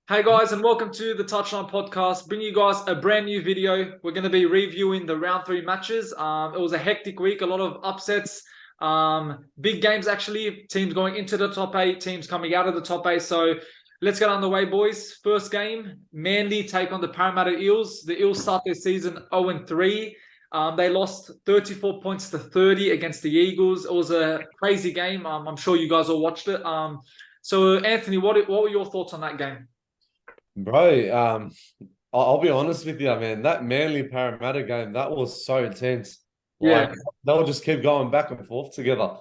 Hey guys, and welcome to the Touchline Podcast. Bringing you guys a brand new video. We're going to be reviewing the round 3 matches. It was a hectic week, a lot of upsets, big games actually. Teams going into the top 8, teams coming out of the top 8. So let's get on the way, boys. First game, Manly take on the Parramatta Eels. The Eels start their season 0-3. They lost 34 points to 30 against the Eagles. It was a crazy game. I'm sure you guys all watched it. So Anthony, what were your thoughts on that game? Bro, I'll be honest with you, man. That Manly Parramatta game, that was so intense. Yeah. They'll just keep going back and forth together.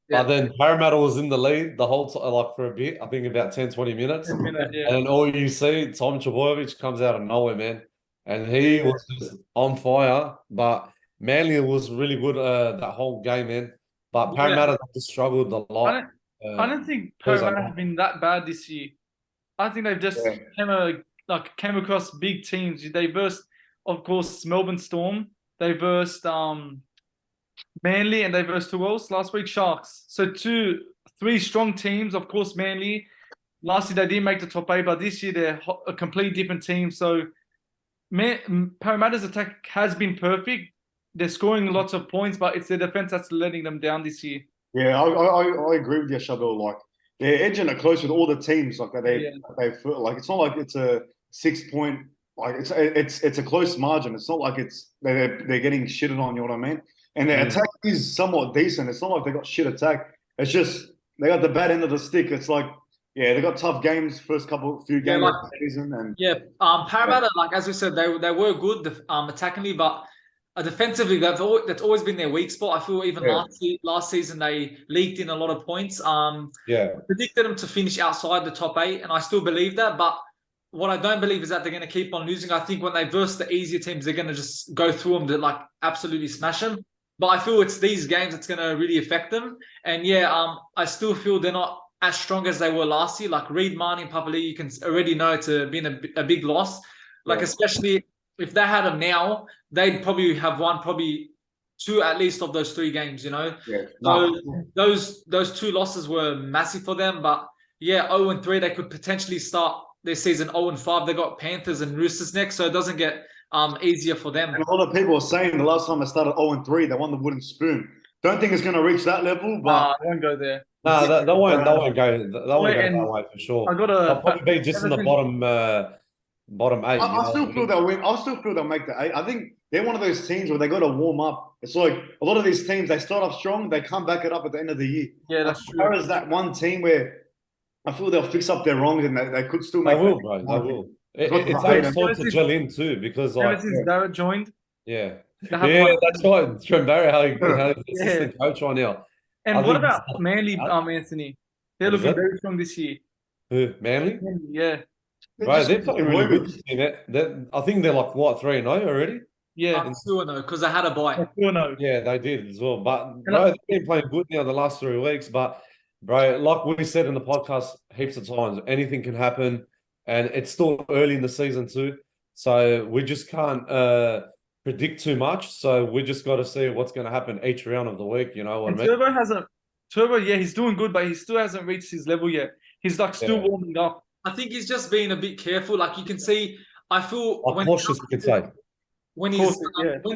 Yeah. But then Parramatta was in the lead the whole time, like for a bit, I think about 10, 20 minutes. Yeah. And all you see, Tom Trbojevic comes out of nowhere, man. And he was just on fire. But Manly was really good that whole game, man. But Parramatta just struggled a lot. I don't think Parramatta have been that bad this year. I think they've just came across big teams. They versed, of course, Melbourne Storm. They versed Manly, and they versed who else last week? Sharks. So 3 strong teams. Of course, Manly. Last year they didn't make the top 8, but this year they're a completely different team. So Parramatta's attack has been perfect. They're scoring lots of points, but it's their defense that's letting them down this year. Yeah, I agree with you, Shabel. Like they're edging it close with all the teams. Like they feel like it's not like it's a 6-point. Like it's a close margin. It's not like they're getting shitted on. You know what I mean? And their attack is somewhat decent. It's not like they got shit attack. It's just they got the bad end of the stick. It's like they got tough games first few games of the season. And Parramatta, like as we said, they were good attackingly, but defensively, that's always been their weak spot. I feel even last season they leaked in a lot of points. I predicted them to finish outside the top 8, and I still believe that. But what I don't believe is that they're going to keep on losing. I think when they verse the easier teams, they're going to just go through them to like absolutely smash them. But I feel it's these games that's going to really affect them. And I still feel they're not as strong as they were last year. Like Reed, Marnie, and Papali'i, you can already know it's been a big loss. Like especially if they had them now, they'd probably have won 2 at least of those 3 games, you know? Yeah. So those 2 losses were massive for them. But 0-3, they could potentially start their season 0-5. They got Panthers and Roosters next, so it doesn't get easier for them. And a lot of people are saying the last time they started 0-3, they won the wooden spoon. Don't think it's going to reach that level, but I won't go there. No, they won't go that way for sure. They'll probably be just in the bottom 8. I still feel they'll win. I still feel they'll make the 8. I think they're one of those teams where they got to warm up. It's like a lot of these teams, they start off strong, they come back it up at the end of the year. Yeah, that's true. As far as that one team where I feel they'll fix up their wrongs and they could still make. They will, bro. They will. It's time to gel in too, because ever since Barrett joined. That's right. Trent Barrett, how he's assistant coach right now. And what about Manly, Anthony? They're looking very strong this year. Who? Manly? Yeah. Bro, they're playing really good this year. I think they're like, what, 3-0 already? Yeah. 2-0 because they had a bye. 2-0. Yeah, they did as well. But, bro, they've been playing good now the last 3 weeks. But, bro, like we said in the podcast heaps of times, anything can happen. And it's still early in the season too. So we just can't predict too much. So we just got to see what's going to happen each round of the week. You know what I mean? Turbo, he's doing good, but he still hasn't reached his level yet. He's like still warming up. I think he's just being a bit careful. Like you can see, I feel cautious, you could say. When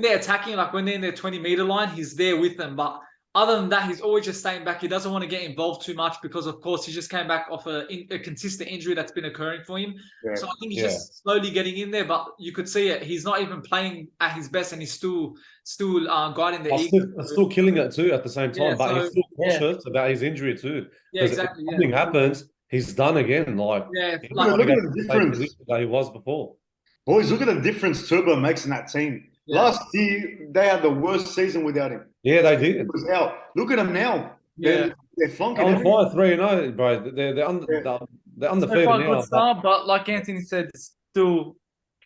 they're attacking, like when they're in their 20-meter line, he's there with them. But other than that, he's always just staying back. He doesn't want to get involved too much because, of course, he just came back off a consistent injury that's been occurring for him. Yeah. So I think he's just slowly getting in there. But you could see it. He's not even playing at his best, and he's still guiding the Eagles. Still killing it too at the same time. But he's still cautious about his injury too. Yeah, exactly. If something happens, he's done again. Like look at the difference that he was before. Boys, look at the difference Turbo makes in that team. Yeah. Last year, they had the worst season without him. Yeah, they did. He was out. Look at them now. They're flunking. On fire 3-0, bro. They're undefeated now. Start, but like Anthony said, it's still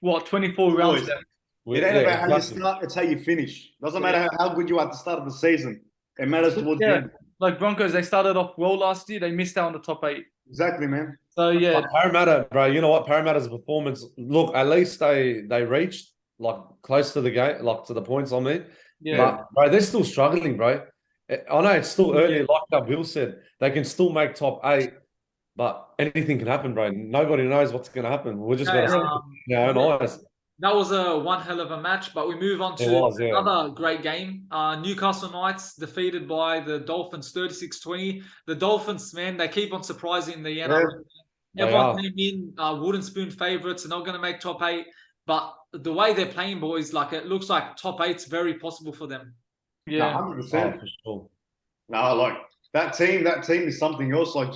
24 rounds left. It ain't about how you start; it's how you finish. Doesn't matter how good you are at the start of the season. It matters towards the end. Like Broncos, they started off well last year. They missed out on the top 8. Exactly, man. So But Parramatta, bro. You know what? Parramatta's performance. Look, at least they reached like close to the game, like to the points on me. Yeah. But bro, they're still struggling, bro. I know it's still early, like Bill said. They can still make top 8, But anything can happen, bro. Nobody knows what's going to happen. We're just going to see our own eyes. That was one hell of a match, but we move on to another great game. Newcastle Knights defeated by the Dolphins 36-20. The Dolphins, man, they keep on surprising the NRL. Everyone came in wooden spoon favourites. They're not going to make top 8. But the way they're playing, boys, like it looks like top 8's very possible for them. Yeah, 100%. For sure. No, like that team is something else. Like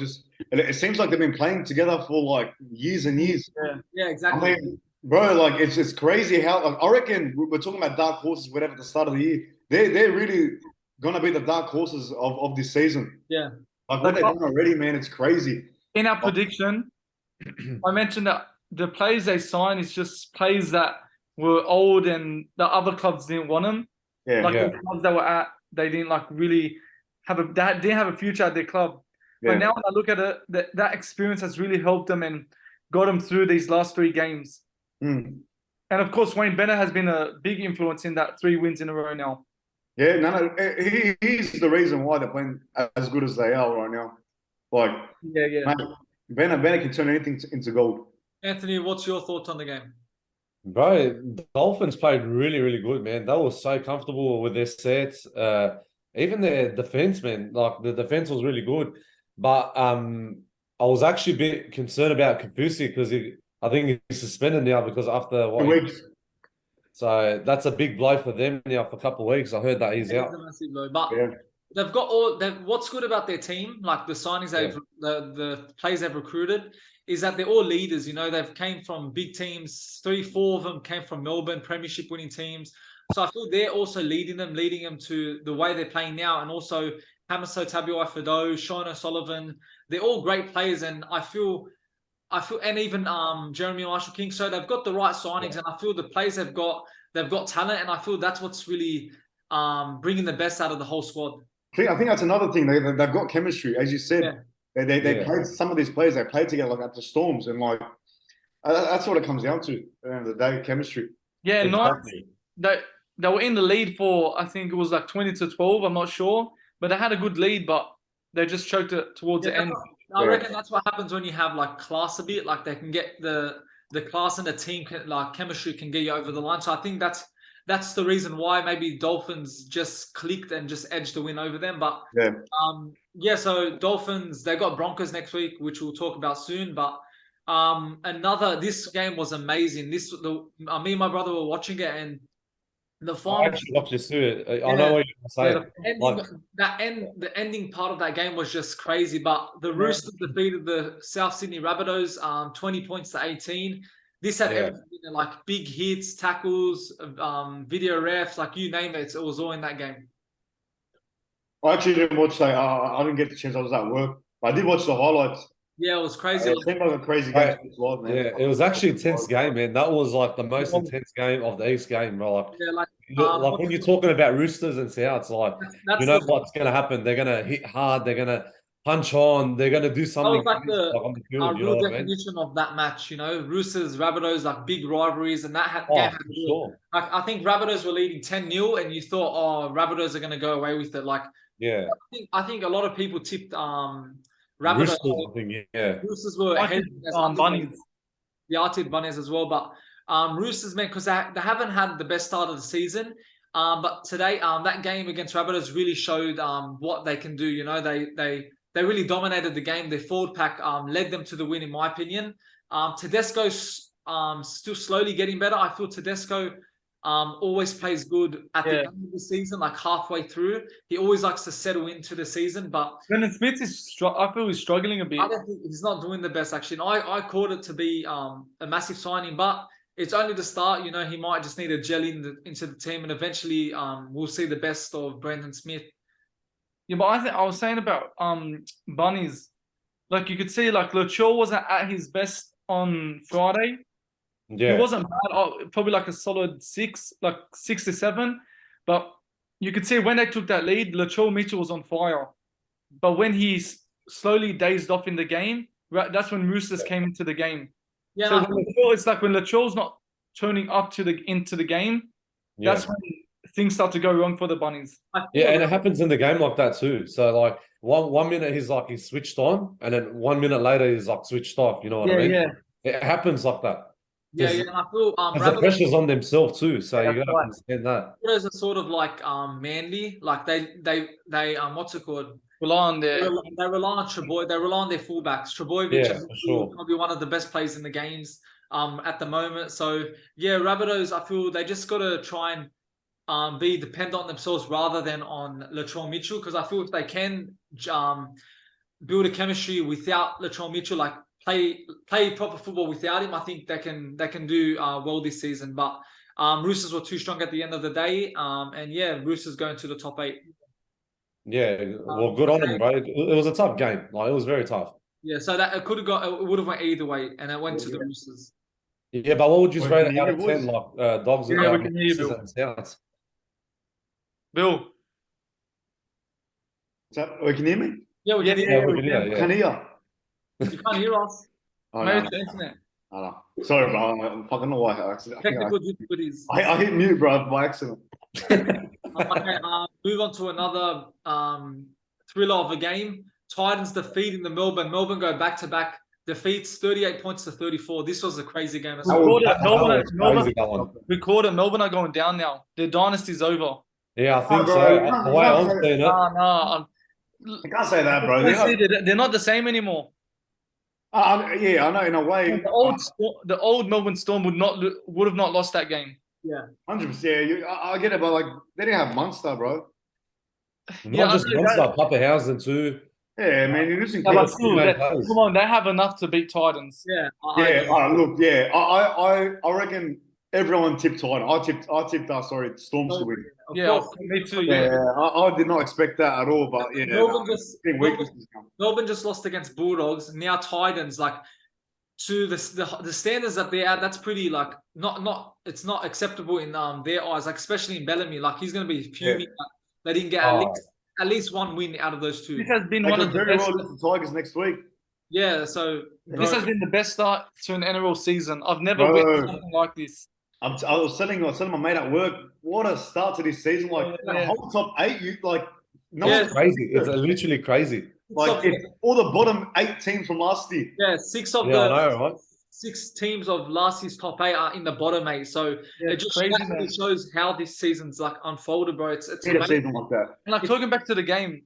it seems like they've been playing together for like years and years. Yeah, exactly. I mean, bro, like it's crazy how like, I reckon we're talking about dark horses, whatever, at the start of the year. They're really gonna be the dark horses of this season. Yeah, like what they've done already, man. It's crazy. In our prediction, I mentioned that the players they signed is just players that were old and the other clubs didn't want them. The clubs that were at, they didn't like really didn't have a future at their club. But now when I look at it, that experience has really helped them and got them through these last 3 games. And of course, Wayne Bennett has been a big influence in that 3 wins in a row now. Yeah, no, he's the reason why they're playing as good as they are right now. Like, man, Bennett can turn anything into gold. Anthony, what's your thoughts on the game? Bro, the Dolphins played really, really good, man. They were so comfortable with their sets. Even their defense, man, like the defense was really good. But I was actually a bit concerned about Kafusi because I think he's suspended now because after what? 2 weeks. So that's a big blow for them now for a couple of weeks. I heard that he's out. A massive blow. But they've got what's good about their team, like the signings the players they've recruited, is that they're all leaders. You know, they've came from big teams. 3-4 of them came from Melbourne Premiership winning teams. So I feel they're also leading them to the way they're playing now. And also Hamiso Tabuai-Fidow, Sean O'Sullivan, they're all great players. And I feel, and even Jeremy Marshall-King. So they've got the right signings, and I feel the players they've got talent, and I feel that's what's really bringing the best out of the whole squad. I think that's another thing. They've got chemistry, as you said. They played some of these players. They played together like at the Storms, and like that's what it comes down to. At the end of the day, chemistry. Yeah, exactly. They were in the lead for, I think it was like 20-12. I'm not sure, but they had a good lead, but they just choked it towards the end. I reckon that's what happens when you have like class a bit. Like they can get the class and the team like chemistry can get you over the line. So I think that's the reason why maybe Dolphins just clicked and just edged the win over them. But so Dolphins, they got Broncos next week, which we'll talk about soon. But this game was amazing. Me and my brother were watching it, and the final. I actually watched this too. I know what you're going to say. The ending part of that game was just crazy. But the Roosters defeated the South Sydney Rabbitohs 20-18. This had everything, like big hits, tackles, video refs, like you name it. It was all in that game. I actually didn't watch that. I didn't get the chance. I was at work. But I did watch the highlights. Yeah, it was crazy. It seemed like a crazy game to watch, man. Yeah, it was actually a tense game, man. That was like the most intense game of the East game, bro. Like when you're talking about Roosters and Souths, like you know what's going to happen. They're going to hit hard. They're going to punch on. They're going to do something. That was like on the field, you know what definition of that match. You know, Roosters, Rabbitohs, like big rivalries, and that game had sure. Like I think Rabbitohs were leading 10-0, and you thought, oh, Rabbitohs are going to go away with it. Like I think a lot of people tipped Rabbitohs. Roosters were ahead of Bunnies. Yeah, I tipped Bunnies as well, but Roosters, man, because they haven't had the best start of the season. But today, that game against Rabbitohs really showed what they can do. You know, they really dominated the game. Their forward pack led them to the win, in my opinion. Tedesco's still slowly getting better. I feel Tedesco always plays good at the end of the season, like halfway through. He always likes to settle into the season. But Brendan Smith I feel he's struggling a bit. I don't think he's not doing the best, actually. And I called it to be a massive signing, but it's only the start. You know, he might just need to gel into the team, and eventually we'll see the best of Brendan Smith. Yeah, but I was saying about Bunnies, like you could see, like Lachaw wasn't at his best on Friday. Yeah, he wasn't bad. Probably like a solid 6, like 6 to 7. But you could see when they took that lead, Lachaw Mitchell was on fire. But when he slowly dazed off in the game, that's when Roosters came into the game. Yeah, so it's like when Lachaw's not turning up into the game, that's when things start to go wrong for the Bunnies. Yeah, and it happens in the game like that too. So like one minute he's switched on, and then 1 minute later he's like switched off. You know what I mean? Yeah. It happens like that. Yeah, and I feel because the pressure's on themselves too. So you got to understand that. Rabbitohs are sort of like Manly, like they what's it called? Rely on They rely on Trebojevic. They rely on their fullbacks. Trebojevic is probably one of the best players in the games at the moment. So yeah, Rabbitohs, I feel they just got to try and be dependent on themselves rather than on Latrell Mitchell, because I feel if they can build a chemistry without Latrell Mitchell, like play proper football without him, I think they can do well this season. But Roosters were too strong at the end of the day, and yeah, Roosters going to the top 8. Yeah, well, good on them, bro. It was a tough game. Like, it was very tough. Yeah, so that it would have went either way, and it went to the Roosters. Yeah, but what would you rate it out of 10? Like dogs and Roosters and Sounds. Bill. We can hear me? Yeah, we can hear you. Can hear. You can't hear us. Maybe it's the internet. I know. Sorry, bro. I fucking know why I accident. Technical difficulties. I hit mute, bro, by accident. Okay, move on to another thriller of a game. Titans defeating the Melbourne. Melbourne go back-to-back defeats, 38 points to 34. This was a crazy game. Melbourne are going down now. Their dynasty's over. Yeah, I think so. The way I'm seeing it. I can't say that, bro. They're not the same anymore. Yeah, I know in a way. The old Melbourne Storm would have not lost that game. Yeah, 100%. Yeah, I get it, but like they didn't have Munster, bro. Not just Munster, Pappenhausen too. Yeah, man, you're losing. Come on, they have enough to beat Titans. Yeah, I reckon everyone tipped Titans. I tipped Storm to win. Yeah, me too. Yeah, I did not expect that at all. But yeah, Melbourne just lost against Bulldogs. Now Titans, like, to the standards that they're at, that's pretty like it's not acceptable in their eyes. Like, especially in Bellamy, like he's going to be fuming. Like, they didn't get at least one win out of those two. This has been one of the best. The Tigers next week. Yeah, so this has been the best start to an NRL season. I've never witnessed something like this. I was telling my mate at work, what a start to this season! Like the whole top 8, it's crazy. It's literally crazy. Like all the bottom 8 teams from last year. Yeah, 6 teams of last year's top 8 are in the bottom 8. So it just shows how this season's like unfolded, bro. It's a season like that. And like talking back to the game,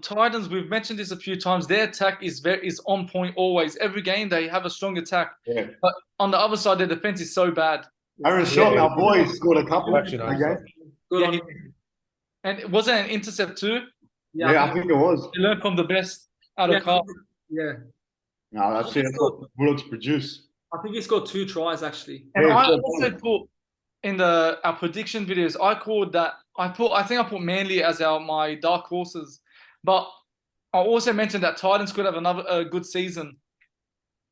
Titans, we've mentioned this a few times. Their attack is on point always. Every game they have a strong attack. Yeah. But on the other side, their defense is so bad. Aaron Shaw, our boy, scored a couple. And was it an intercept too? Yeah, I think it was. He learned from the best out of Carl. Yeah. No, that's what Bulldogs produce. I think he scored 2 tries actually. And I also put in our prediction videos, I think I put Manly as my dark horses. But I also mentioned that Titans could have another good season.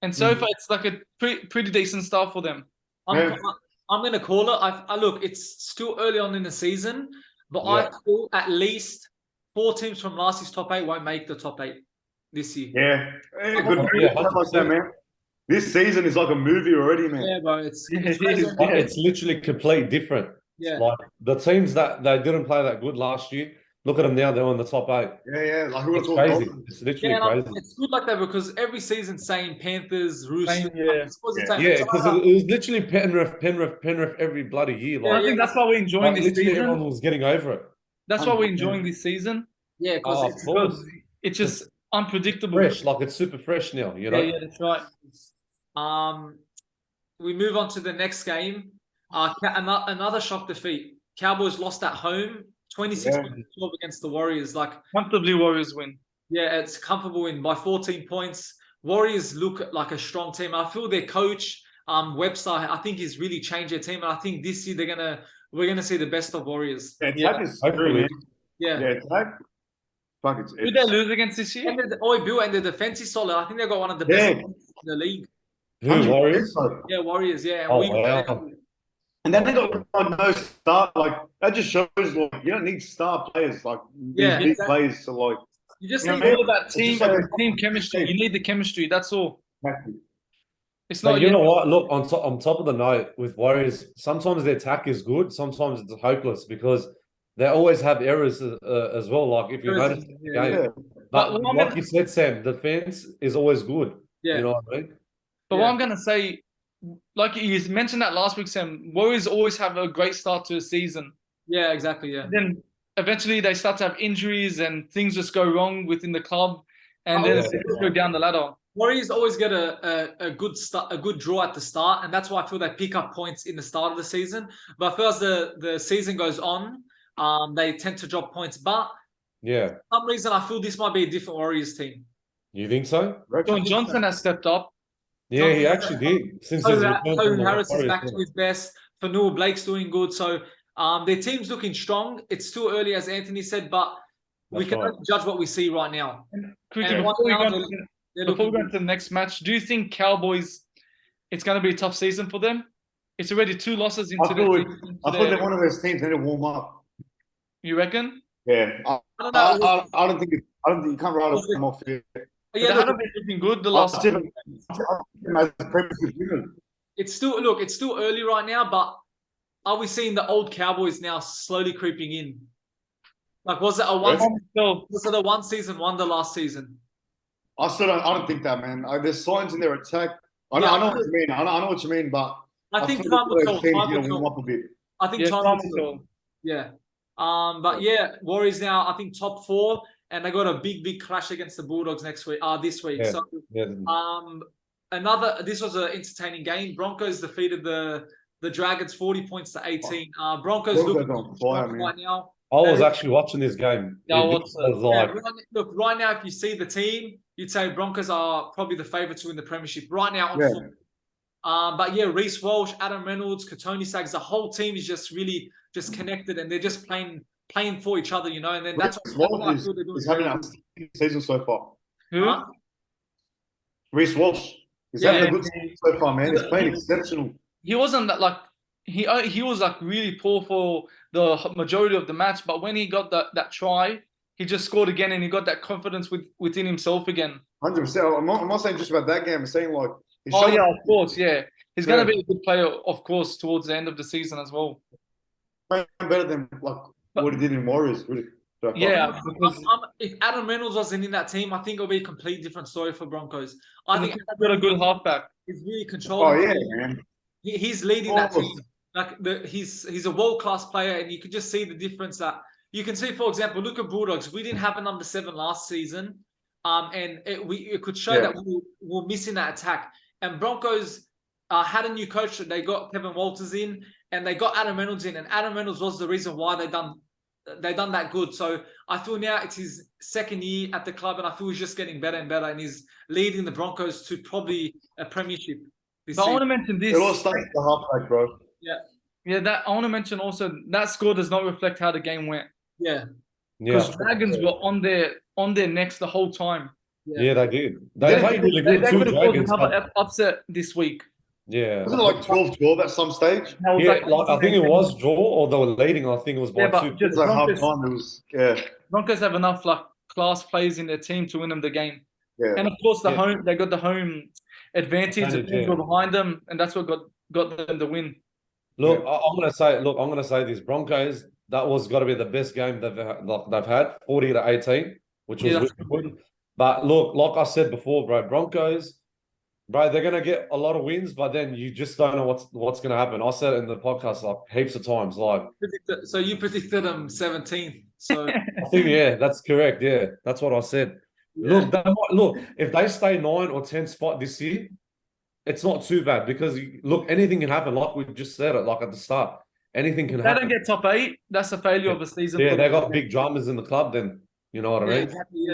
And so far, it's like a pretty decent start for them. I'm going to call it. Look, it's still early on in the season, but I call at least 4 teams from last year's top 8 won't make the top 8 this year. Yeah. Good man. This season is like a movie already, man. Yeah, bro. It's literally completely different. Yeah. Like the teams that they didn't play that good last year, look at them now, they're in the top 8. Yeah. Like it's crazy. It's literally crazy. It's good like that because every season saying Panthers, Roosters. Because it was literally Penrith every bloody year. Like, I think that's why we're enjoying this season. Everyone was getting over it. That's why we're enjoying this season. Yeah, because it's just unpredictable. Fresh, like it's super fresh now, you know? Yeah, that's right. We move on to the next game. Another shock defeat. Cowboys lost at home, 26-12 against the Warriors. Like comfortably, Warriors win. Yeah, it's a comfortable win by 14 points. Warriors look like a strong team. I feel their coach, Webster, I think he's really changed their team, and I think this year we're gonna see the best of Warriors. Who they lose against this year? And the defense is solid. I think they've got one of the best in the league. Who, Warriors? Yeah, Warriors. Yeah, and then they got no star. Like that just shows like you don't need star players like these players to like. You just need all of that team chemistry. You need the chemistry. That's all. Exactly. It's But not. you know what? Look, on top of the note, with Warriors, sometimes their attack is good, sometimes it's hopeless because they always have errors as well. Like if you notice in the game, Yeah. but like you said, Sam, defense is always good. Yeah. You know what I mean? But what I'm gonna say, like you mentioned that last week, Sam, Warriors always have a great start to a season. Yeah, exactly. Yeah. And then eventually they start to have injuries and things just go wrong within the club, and then they just go down the ladder. Warriors always get a good start, a good draw at the start, and that's why I feel they pick up points in the start of the season. But I feel as the season goes on, they tend to drop points. But for some reason, I feel this might be a different Warriors team. You think so? John Johnson has stepped up. Yeah, he actually did. Since his return from the Harris is Warriors, back to his best. Fanua Blake's doing good. So their team's looking strong. It's too early, as Anthony said, but we can only judge what we see right now. Quickly, before we go to the next match, do you think Cowboys, it's going to be a tough season for them? It's already 2 losses into I thought they're one of those teams that need to warm up. You reckon? Yeah. I don't think you can't write them off here. Yeah, they haven't been looking good the last two. It's still early right now, but are we seeing the old Cowboys now slowly creeping in? Like, was it a one season wonder last season? I don't think that, man. There's signs in their attack. I know what you mean. I know what you mean, but I think time will tell. Warm up a bit. I think time will tell. Yeah. But yeah, Warriors now, I think top 4, and they got a big clash against the Bulldogs this week. Yeah. So, this was an entertaining game. Broncos defeated the Dragons 40 points to 18. Broncos look strong right now. I was actually watching this game. Look, right now, if you see the team, you'd say Broncos are probably the favourites to win the premiership right now on foot. But yeah, Reece Walsh, Adam Reynolds, Katoni Saggs, the whole team is just really just connected, and they're just playing for each other, you know. And then that's what I feel they're doing. He's having a season so far. Who? Reece Walsh. He's having a good season so far, man. He's playing exceptional. He wasn't that like he was like really poor for the majority of the match, but when he got that try, he just scored again, and he got that confidence within himself again. 100%. I'm not saying just about that game. I'm saying like. Of course, yeah. He's going to be a good player, of course, towards the end of the season as well. Better than like what he did in Warriors, really. Yeah, because if Adam Reynolds wasn't in that team, I think it'll be a completely different story for Broncos. I think he's got a good halfback. He's really controlling. Oh yeah, man. He's leading that team. Like he's a world-class player, and you can just see the difference that you can see. For example, look at Bulldogs. We didn't have a number 7 last season, and it could show that we're missing that attack. And Broncos had a new coach. They got Kevin Walters in, and they got Adam Reynolds in. And Adam Reynolds was the reason why they done that good. So I feel now it's his second year at the club, and I feel he's just getting better and better, and he's leading the Broncos to probably a premiership. But I want to mention this. It all starts with the halfback, bro. Yeah. That I want to mention also that score does not reflect how the game went. Yeah. Because Dragons were on their necks the whole time. Yeah, they did. They played really good. They could have caused another upset this week. Yeah. Wasn't it like 12-12 at some stage? Yeah, I think it was draw, or they were leading. I think it was by 2. Just like half time, it was Broncos have enough like class players in their team to win them the game. Yeah. And of course they got the home advantage. The teams were behind them, and that's what got them the win. Look, I'm gonna say this. Broncos, that was got to be the best game they've had, 40-18, which was really good. But look, like I said before, bro, Broncos, bro, they're gonna get a lot of wins, but then you just don't know what's gonna happen. I said it in the podcast like heaps of times. Like, so you predicted them 17th. So I think that's correct. Yeah, that's what I said. Yeah. Look, if they stay 9 or 10 spot this year, it's not too bad because look, anything can happen. Like we just said it, like at the start, anything can happen. They don't get top 8. That's a failure of the season. Yeah, they got big dramas in the club. Then you know what I mean. Exactly.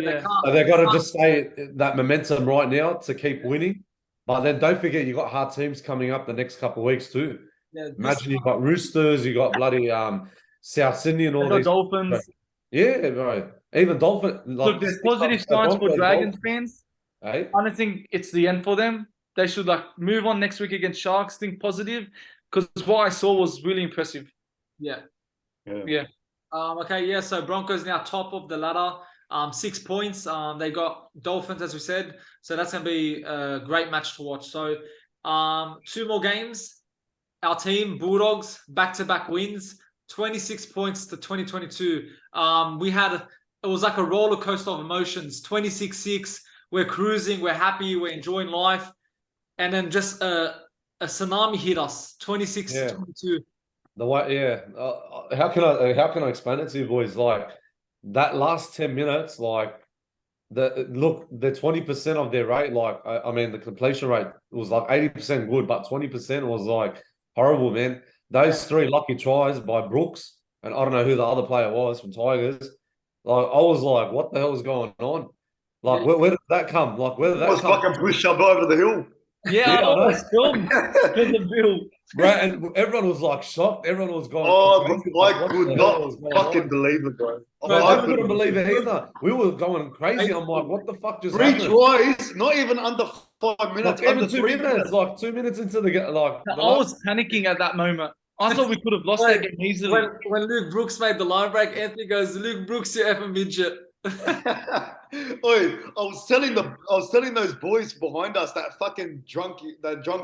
So they got to just stay that momentum right now to keep winning. But then don't forget, you got hard teams coming up the next couple of weeks too. Yeah, imagine you got Roosters, you got bloody South Sydney and all these Dolphins. Yeah, bro. Even Dolphins. Look, there's positive signs for Dragons fans. Hey? I don't think it's the end for them. They should move on next week against Sharks. Think positive, because what I saw was really impressive. Yeah. Okay. So Broncos now top of the ladder, 6 points. They got Dolphins, as we said. So that's going to be a great match to watch. So 2 more games. Our team, Bulldogs, back-to-back wins, 26 points to 2022. It was like a roller coaster of emotions. 26-6. We're cruising. We're happy. We're enjoying life. And then just a tsunami hit us. 26-22. The way, how can I explain it to you boys? Like that last 10 minutes, like the 20% of their rate, like I mean the completion rate was like 80% good, but 20% was like horrible, man. Those 3 lucky tries by Brooks, and I don't know who the other player was from Tigers. Like I was like, what the hell is going on? Like where did that come? Like where did that come? Fucking push up over the hill. Yeah, I almost filmed the bill. Right, and everyone was like shocked. Everyone was going. I could not fucking believe it, bro. I couldn't believe it either. We were going crazy. I'm like, what the fuck just happened? 3 tries, not even under 5 minutes. Like even 2 minutes, like 2 minutes into the game. Like I was panicking at that moment. I thought we could have lost that game easily. When Luke Brooks made the line break, Anthony goes, "Luke Brooks, you effing midget." Oi, I was telling those boys behind us, that drunk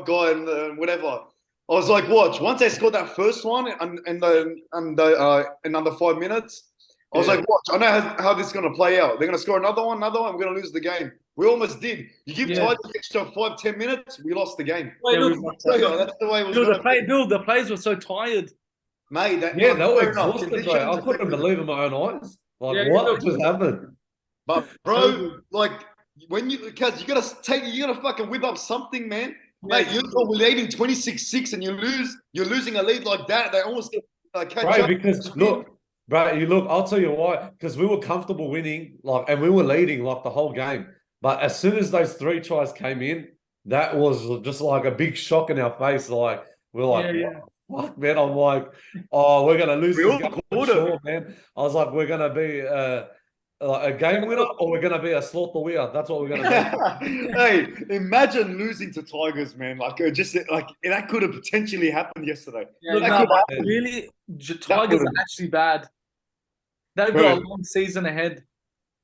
guy and whatever. I was like, watch, once they scored that first one in under 5 minutes, I was like, watch, I know how this is going to play out. They're going to score another one, we're going to lose the game. We almost did. You give Tigers an extra 5-10 minutes, we lost the game. Wait, that's the way it was going to the players were so tired. Mate, they were exhausted, bro. I couldn't believe in my own eyes. Like, what just happened? But, bro, like, Kaz, you gotta fucking whip up something, man. Mate, you're leading 26-6 and you're losing a lead like that. They almost catch up. Because look, I'll tell you why. Because we were comfortable winning, and we were leading like the whole game. But as soon as those 3 tries came in, that was just like a big shock in our face. Like we're like, what the fuck, man? I'm like, oh, we're gonna lose this game, sure, man. I was like, we're gonna be a game winner, or we're gonna be a slaughter winner. That's what we're gonna do. Hey, imagine losing to Tigers, man. Like that could have potentially happened yesterday. Yeah, really, Tigers are actually bad. They've got a long season ahead.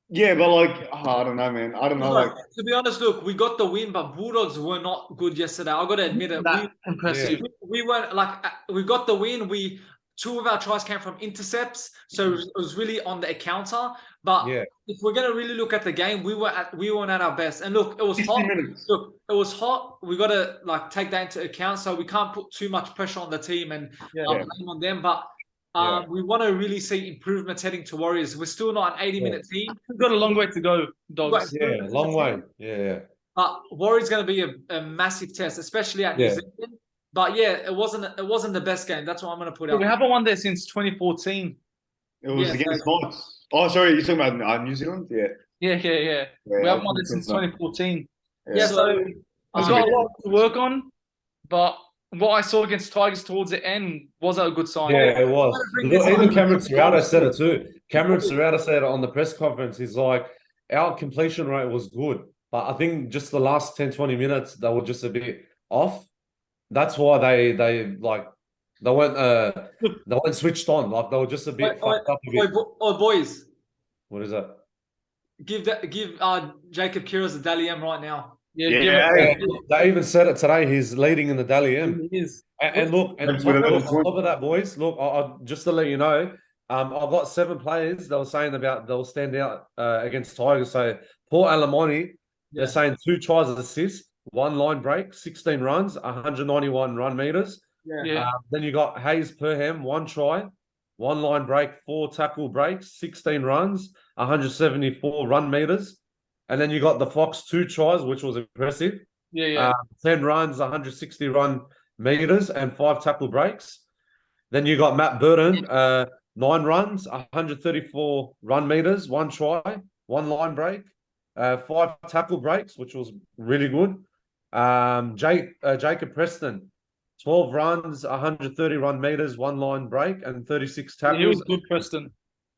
Yeah, but I don't know, man. I don't know. To be honest, look, we got the win, but Bulldogs were not good yesterday. I got to admit it. Impressive. We weren't we got the win. 2 of our tries came from intercepts, so it was really on the counter. But if we're gonna really look at the game, we weren't at our best. And look, it was hot. Look, it was hot. We got to take that into account. So we can't put too much pressure on the team and blame on them. But we want to really see improvements heading to Warriors. We're still not an 80-minute team. We've got a long way to go, Dogs. Yeah, long way. Yeah. But Warriors going to be a massive test, especially at New Zealand. But it wasn't the best game. That's what I'm going to put out. We haven't won there since 2014. It was against Knights. Oh, sorry, you're talking about New Zealand? Yeah. We haven't won there since 2014. So I've got a lot to work on, but what I saw against Tigers towards the end wasn't a good sign. Yeah, it was. Even Cameron Serrata said it too. Cameron Serrata said it on the press conference. He's like, our completion rate was good, but I think just the last 10, 20 minutes, they were just a bit off. That's why they weren't switched on. Like they were just a bit fucked up. Boys. What is that? Give Jacob Kiraz the Dally M right now. They even said it today. He's leading in the Dally M. He is. And look, on top of that, boys, look, just to let you know, I've got 7 players that were saying they'll stand out against Tigers. So Paul Alamoni, they're saying 2 tries of assists, 1 line break, 16 runs, 191 run meters. Then you got Hayes Perham, 1 try, 1 line break, 4 tackle breaks, 16 runs, 174 run meters. And then you got the Fox 2 tries, which was impressive. 10 runs, 160 run meters, and 5 tackle breaks. Then you got Matt Burton, 9 runs, 134 run meters, 1 try, 1 line break, 5 tackle breaks, which was really good. Jacob Preston, 12 runs, 130 run meters, 1 line break, and 36 tackles. He was good, Preston.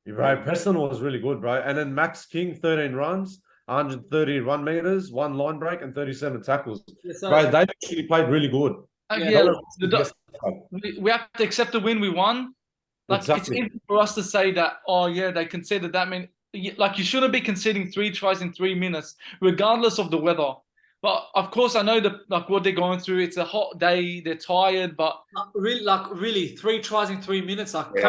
Right, Preston was really good, bro. And then Max King, 13 runs, 130 run meters, 1 line break, and 37 tackles. Bro, they actually played really good. We have to accept the win we won. It's easy for us to say that, they conceded that many. You shouldn't be conceding 3 tries in 3 minutes, regardless of the weather. But of course, I know what they're going through. It's a hot day. They're tired, but really, 3 tries in 3 minutes. That's what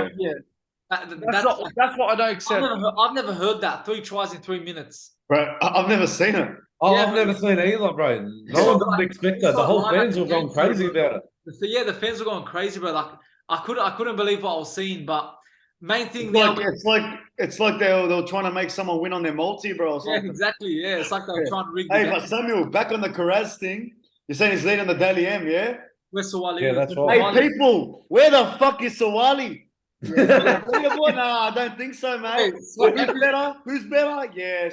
I don't accept. I've never heard that 3 tries in 3 minutes. Bro, I've never seen it. Oh, yeah, I've never seen it either, bro. No one didn't expect that. The whole fans were going crazy about it. So yeah, the fans were going crazy, bro. Like I couldn't believe what I was seeing. But main thing it's like they were trying to make someone win on their multi, bro. Or something. Yeah, exactly. Yeah, it's like they were trying to rig. Hey, but Samuel, back on the Carraz thing, you're saying he's leading the Daily M, yeah? Where's Sawali? Yeah, that's right. Hey, people, where the fuck is Sawali? Yeah. Nah, I don't think so, mate. Who's better? Who's better? Yeah.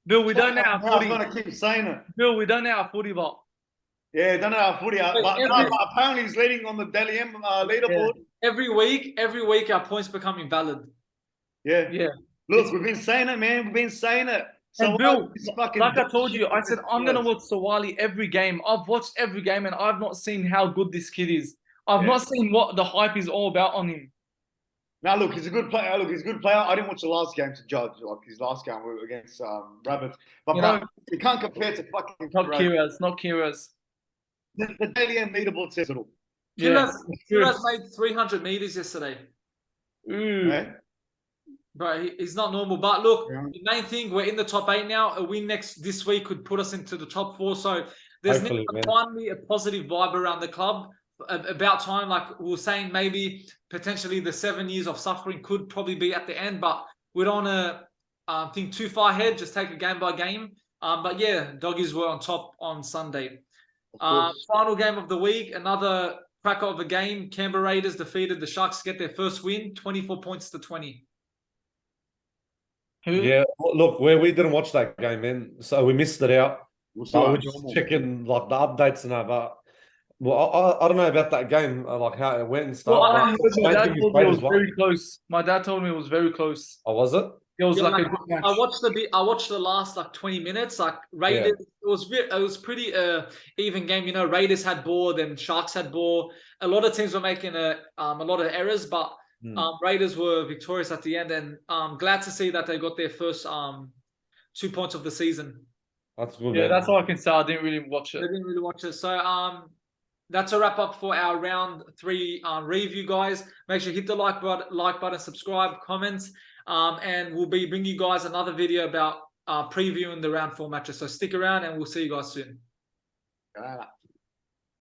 Bill, we don't know our footy. I'm gonna keep saying it. Bill, we don't know our footy, but yeah, don't know our footy. But apparently he's leading on the Daily M leaderboard. Every week, our points become invalid. Yeah. Yeah. Look, we've been saying it, man. We've been saying it. So Bill, like I told you, I said I'm gonna watch Sawali every game. I've watched every game, and I've not seen how good this kid is. I've not seen what the hype is all about on him. Now, look, he's a good player. I didn't watch the last game to judge, like his last game against Rabbits. But bro, you can't compare to fucking not Kira's. The Daily M leaderboard says it all. Kira's made 300 meters yesterday. Okay. Bro, he's not normal. But look, the main thing, we're in the top 8 now. A win this week could put us into the top 4. So there's finally a positive vibe around the club. About time, like we were saying, maybe potentially the 7 years of suffering could probably be at the end, but we don't want to think too far ahead. Just take it game by game. But yeah, Doggies were on top on Sunday. Final game of the week, another cracker of a game. Canberra Raiders defeated the Sharks to get their first win, 24 points to 20. Yeah, look, we didn't watch that game, man, so we missed it out. We're just checking like the updates and that, but well, I don't know about that game, like how it went and stuff. Well, my dad told me it was very close. My dad told me it was very close. Oh, was it? It was like a good match. I watched the last like 20 minutes. Like Raiders, it was pretty even game. You know, Raiders had ball, then Sharks had ball. A lot of teams were making a lot of errors, but Raiders were victorious at the end, and glad to see that they got their first 2 points of the season. That's good. Yeah, man. that's all I can say. I didn't really watch it. I didn't really watch it. So that's a wrap up for our round 3 review, guys. Make sure you hit the like button, subscribe, comments, and we'll be bringing you guys another video about previewing the round 4 matches. So stick around, and we'll see you guys soon.